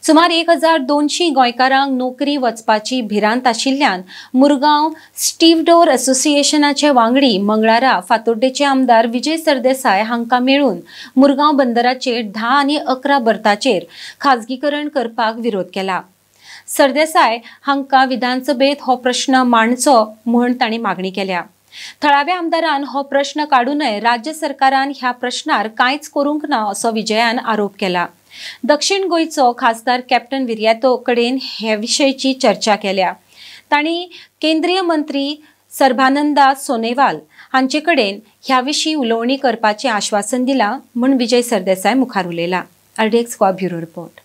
सुमार 1200 गोंयकारांक नोकरी वचपाची भिरांत आशिल्ल्यान मुरगांव स्टीवडोर असोसिएशनाचे वांगडी मंगळारा फातोड्डेचे आमदार विजय सरदेसाय हांकां मेळून मुरगांव बंदराचेर 10 आनी 11 बर्ताचेर खाजगीकरण करपाक विरोध केला। सरदेसाय हांकां विधानसभेत हो प्रश्न मांडचो म्हूण तांणी मागणी केल्या। थळाव्या आमदारान हो प्रश्न काडूनय राज्य सरकारान ह्या प्रश्नार कांयच करूंक ना असो विजयान आरोप केला। दक्षिण गोंयचो खासदार कॅप्टन विर्यातो कडेन हे विशयची चर्चा केल्या। तांणी केंद्रीय मंत्री सर्बानंदा सोनोवाल हांचे कडेन ह्या विशीं उलोवणी करपाचें आश्वासन दिलां म्हूण विजय सरदेसाय मुखार उलयला। RDX Goa bureau report.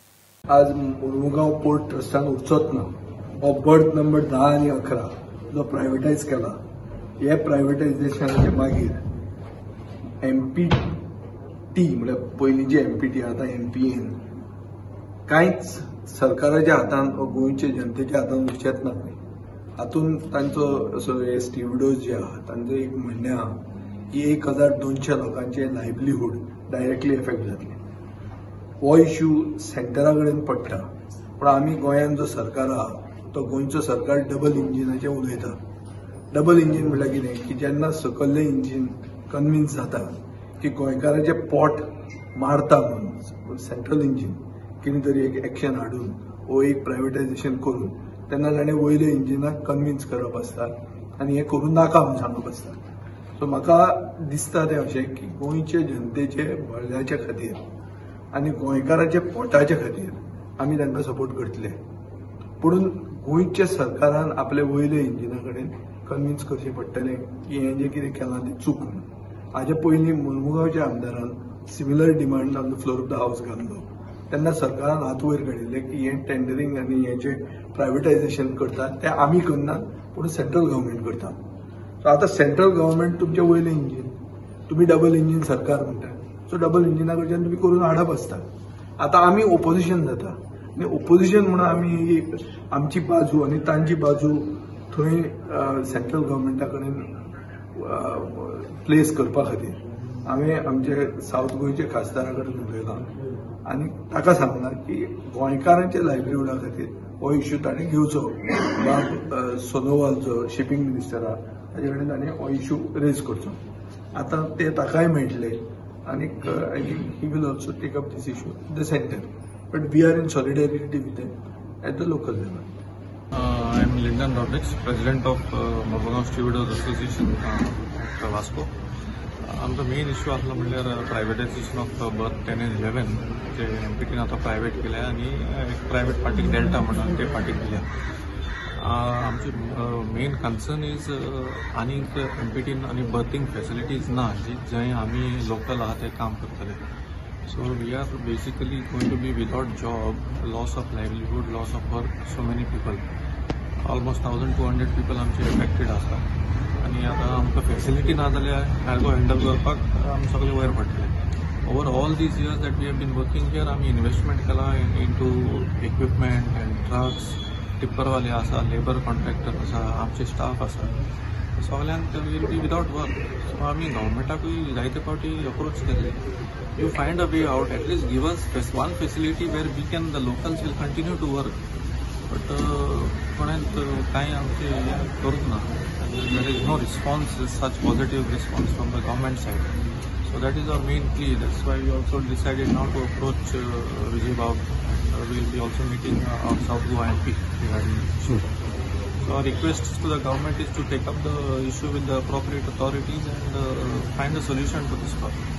आज मुरगांव पोर्ट ट्रस्टान उरचोच ना हो बर्थ नंबर 10 आनी 11 जो प्रायवेटायज केला। हे प्रायवेटायजेशनाचे मागीर MPT म्हणजे पयलींचे MPT आता MPN कांयच सरकाराच्या हातान वा गोंयच्या जनतेच्या हातान उरचेच ना। हातून तांचो असो हे स्टीवडोज जे आहा तांचो एक म्हणणें आहा की 1200 लोकांचे लायव्हलीहूड डायरेक्टली एफेक्ट जातले। हो इश्यू सेंटरा कडेन पडटा, पण आमी गोंयान जो सरकार आहा तो गोंयचो सरकार डबल इंजिनाचें उलयता। डबल इंजिन म्हळ्यार कितें की जेन्ना सकयल्लें इंजिन कन्विन्स जाता की गोंयकारांचे पोट मारता म्हणून सेंट्रल इंजिन कितें तरी एक एक्शन हाडून वो एक प्रायवेटायजेशन करून तेन्ना ताणें वयल्या इंजिनाक कन्विन्स करप आसता आनी हें करून नाका म्हूण सांगप आसता। सो म्हाका दिसता तें अशें की गोंयचे जनतेचे भल्याच्या खातीर आनी गोंयकारांच्या पोटाच्या खातीर आमी तांकां सपोर्ट करतले, पूण गोंयच्या सरकारान आपले वयल्या इंजिना कडेन कन्विन्स करचें पडटलें की हें जें कितें केलां तें चूक म्हणून। हाजे पयलीं मुरमुगांवच्या आमदारान similar demand on the floor of the हावस घाल्लो, तेन्ना सरकारान हात वयर काडिल्ले की हें टेंडरींग आनी हें जें प्रायवेटायजेशन करतात तें आमी करनात पूण सेंट्रल गव्हर्मेंट करता। सो आतां सेंट्रल गव्हर्मेंट तुमचें वयलें इंजीन, तुमी डबल इंजीन सरकार म्हणटा, सो डबल इंजिना कडच्यान तुमी करून हाडप आसता। आतां आमी ओपोजिशन जाता आनी ओपोजिशन म्हणून आमी आमची बाजू आनी तांची बाजू थंय सेंट्रल गव्हर्मेंटा कडेन प्लेस करपा खातीर हांवें आमचे सावथ गोंयचे खासदारा कडेन उलयलां आनी ताका सांगलां की गोंयकारांच्या लायव्हलीहूडा खातीर हो इश्यू ताणें घेवचो वा सोनोवाल जो शिपींग मिनिस्टर आहा ताचे कडेन ताणें हो इश्यू रेज करचो। आतां ते ताकाय मेळटले आनीक I think he will also take up this issue in the centre, but we are in solidarity with them at the local level. I am Lyndon Roberts, President of Murgaon Stevedores Association, Vasco. आमचो main issue आसलो म्हणल्यार प्रायवेटायजेशन of birth 10 and 11 जे MPTन आता private केल्या आनी एक private पार्टीक delta म्हणून ते पार्टीक दिल्या। आमची मेन कन्सर्न इज आनीक MPTन आनी बर्थींग फॅसिलिटीज ना जंय आमी लोकल आहा ते काम करतले। So we are basically going to be without job, loss of livelihood, loss of work, so many people, almost 1200 people आमचे एफेक्टेड आसा आनी आतां आमकां फॅसिलिटी ना जाल्यार कार्गो हँडल करपाक आमी सगळे वयर पडटले। Over all these years that we have been working here आमी इन्वेस्टमेंट केला इंटू इक्विपमेंट एंड ट्रक्स, टिप्परवाले आसा, लेबर कॉन्ट्रॅक्टर आसा, आमचे स्टाफ आसा, सगळ्यांक will be without work. So आमी गव्हर्मेंटाकूय जायते फावटी अप्रोच केले, you find a way out, at least give us one facility where we can the locals will continue to work, but कोणेंच कांय आमचे करूंक ना। There is no response, such positive response from the government said. So that is our main plea. That's why we also decided now to approach Vijay Babu. We will be also meeting our South Goa MP regarding this issue. So our request to the government is to take up the issue with the appropriate authorities and find a solution to this problem.